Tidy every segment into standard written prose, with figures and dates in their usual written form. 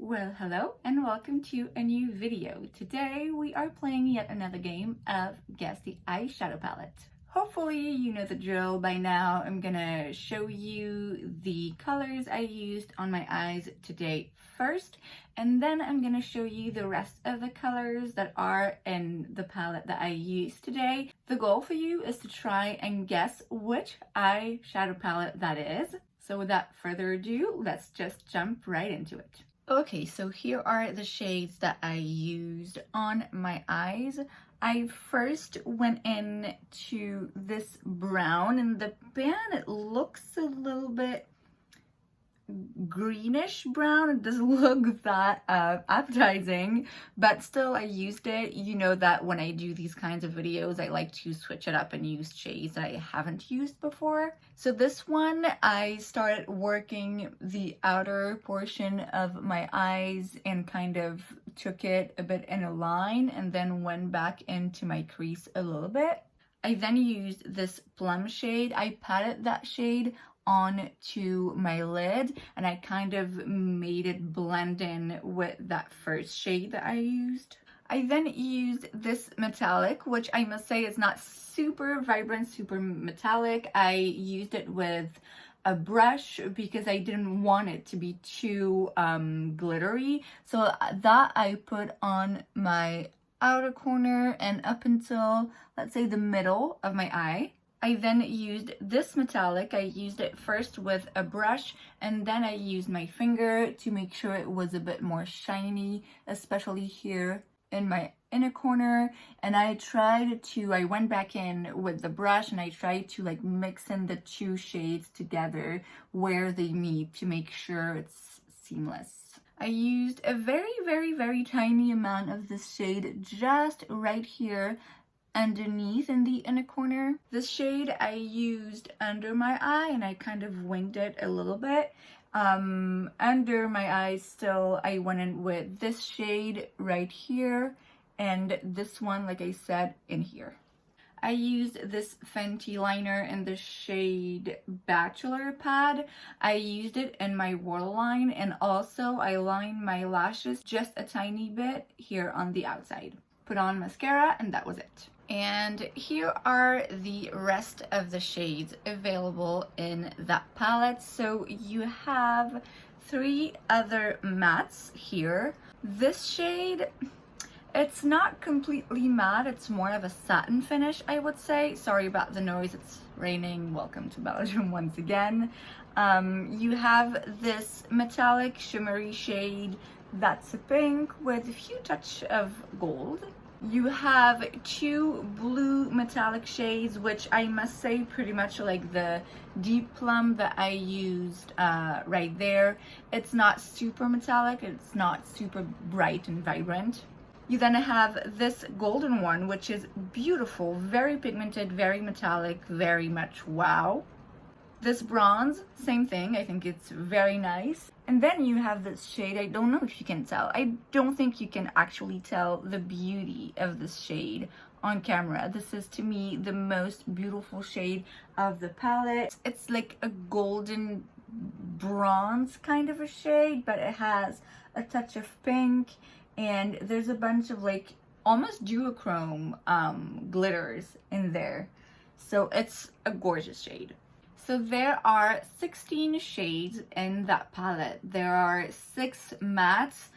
Well, hello and welcome to a new video. Today we are playing yet another game of Guess the Eyeshadow Palette. Hopefully you know the drill by now. I'm gonna show you the colors I used on my eyes today first, and then I'm gonna show you the rest of the colors that are in the palette that I used today. The goal for you is to try and guess which eyeshadow palette that is. So without further ado, let's just jump right into it. Okay, so here are the shades that I used on my eyes. I first went in to this brown, and the pan, it looks a little bit greenish brown. It doesn't look that appetizing, but still I used it. You know that when I do these kinds of videos, I like to switch it up and use shades that I haven't used before. So this one, I started working the outer portion of my eyes and kind of took it a bit in a line and then went back into my crease a little bit. I then used this plum shade. I patted that shade onto my lid and I kind of made it blend in with that first shade that I used. I then used this metallic, which I must say is not super vibrant, super metallic. I used it with a brush because I didn't want it to be too glittery. So that I put on my outer corner and up until, let's say, the middle of my eye. I then used this metallic. I used it first with a brush and then I used my finger to make sure it was a bit more shiny, especially here in my inner corner. And I went back in with the brush and I tried to like mix in the two shades together where they meet to make sure it's seamless. I used a very tiny amount of this shade just right here underneath in the inner corner. This shade I used under my eye and I kind of winged it a little bit. Under my eyes still, I went in with this shade right here and this one, like I said, in here. I used this Fenty liner in the shade Bachelor pad. I used it in my waterline and also I lined my lashes just a tiny bit here on the outside. Put on mascara and that was it. And here are the rest of the shades available in that palette. So you have 3 other mattes here. This shade, it's not completely matte, it's more of a satin finish, I would say. Sorry about the noise, it's raining. Welcome to Belgium once again. You have this metallic shimmery shade that's a pink with a few touch of gold. You have 2 blue metallic shades, which I must say pretty much like the deep plum that I used right there. It's not super metallic, it's not super bright and vibrant. You then have this golden one, which is beautiful, very pigmented, very metallic, very much wow. This bronze, same thing, I think it's very nice. And then you have this shade, I don't know if you can tell. I don't think you can actually tell the beauty of this shade on camera. This is, to me, the most beautiful shade of the palette. It's like a golden bronze kind of a shade, but it has a touch of pink and there's a bunch of like almost duochrome glitters in there. So it's a gorgeous shade. So there are 16 shades in that palette. There are 6 mattes,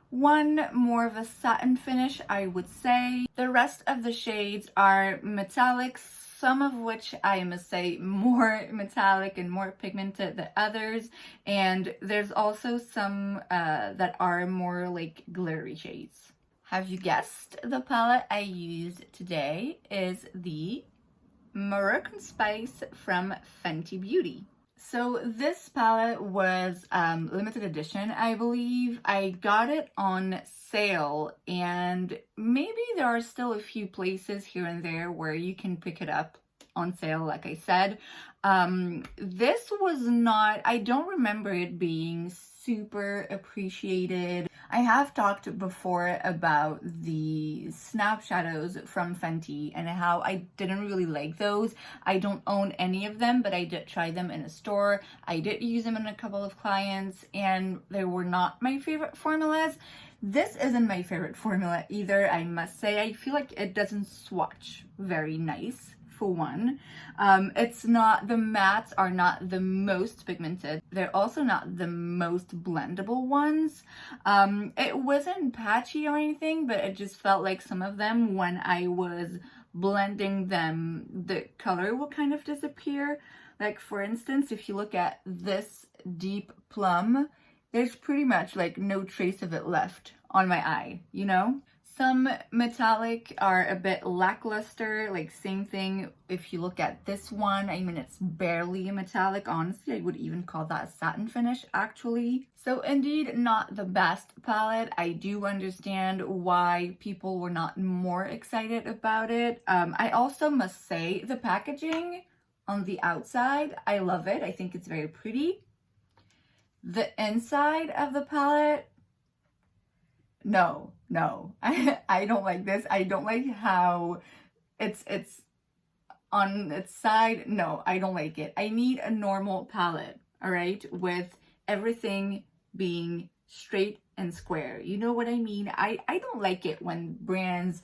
1 more of a satin finish, I would say. The rest of the shades are metallics, some of which I must say more metallic and more pigmented than others. And there's also some that are more like glittery shades. Have you guessed? The palette I used today is the Moroccan Spice from Fenty Beauty. So this palette was limited edition, I believe. I got it on sale and maybe there are still a few places here and there where you can pick it up on sale, like I said. This was not, I don't remember it being super appreciated. I have talked before about the snap shadows from Fenty and how I didn't really like those. I don't own any of them, but I did try them in a store. I did use them in a couple of clients, and they were not my favorite formulas. This isn't my favorite formula either, I must say. I feel like it doesn't swatch very nice, for one. It's not, the mattes are not the most pigmented. They're also not the most blendable ones. It wasn't patchy or anything, but it just felt like some of them, when I was blending them, the color will kind of disappear. Like, for instance, if you look at this deep plum, there's pretty much like no trace of it left on my eye, you know? Some metallic are a bit lackluster, like same thing if you look at this one. I mean, it's barely a metallic. Honestly, I would even call that a satin finish, actually. So indeed, not the best palette. I do understand why people were not more excited about it. I also must say the packaging on the outside, I love it. I think it's very pretty. The inside of the palette, no, I don't like this. I don't like how it's on its side. No, I don't like it. I need a normal palette, all right, with everything being straight and square. You know what I mean? I don't like it when brands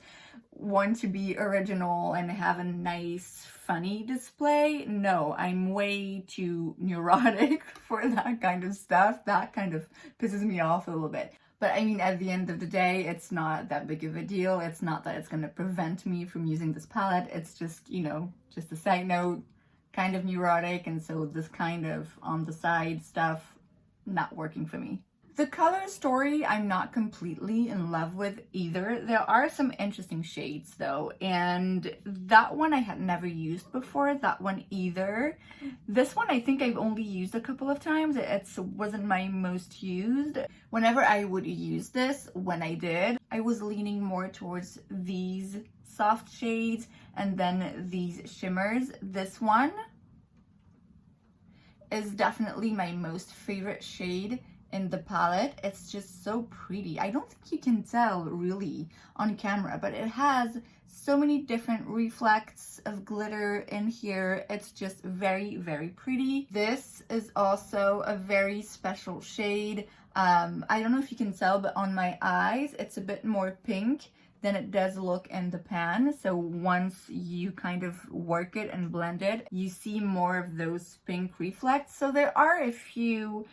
want to be original and have a nice, funny display. No, I'm way too neurotic for that kind of stuff. That kind of pisses me off a little bit. But I mean, at the end of the day, it's not that big of a deal. It's not that it's going to prevent me from using this palette. It's just, you know, just a side note, kind of neurotic. And so this kind of on the side stuff, not working for me. The color story, I'm not completely in love with either. There are some interesting shades though, and that one I had never used before, that one either. This one I think I've only used a couple of times. It wasn't my most used. Whenever I would use this, when I did, I was leaning more towards these soft shades and then these shimmers. This one is definitely my most favorite shade in the palette. It's just so pretty. I don't think you can tell really on camera, but it has so many different reflects of glitter in here. It's just very, very pretty. This is also a very special shade. I don't know if you can tell, but on my eyes, it's a bit more pink than it does look in the pan. So once you kind of work it and blend it, you see more of those pink reflects. So there are a few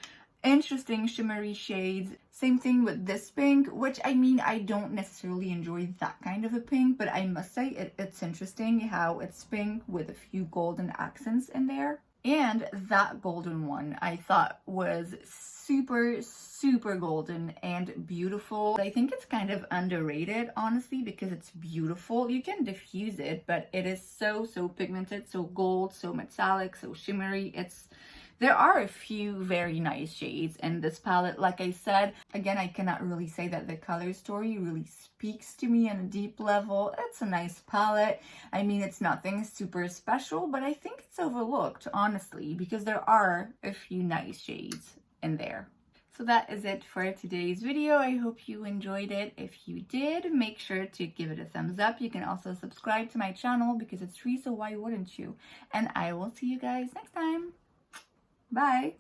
interesting shimmery shades. Same thing with this pink, which I mean, I don't necessarily enjoy that kind of a pink, but I must say it's interesting how it's pink with a few golden accents in there. And that golden one I thought was super, super golden and beautiful. I think it's kind of underrated, honestly, because it's beautiful. You can diffuse it, but it is so, so pigmented, so gold, so metallic, so shimmery. There are a few very nice shades in this palette. Like I said, again, I cannot really say that the color story really speaks to me on a deep level. It's a nice palette. I mean, it's nothing super special, but I think it's overlooked, honestly, because there are a few nice shades in there. So that is it for today's video. I hope you enjoyed it. If you did, make sure to give it a thumbs up. You can also subscribe to my channel because it's free, so why wouldn't you? And I will see you guys next time. Bye.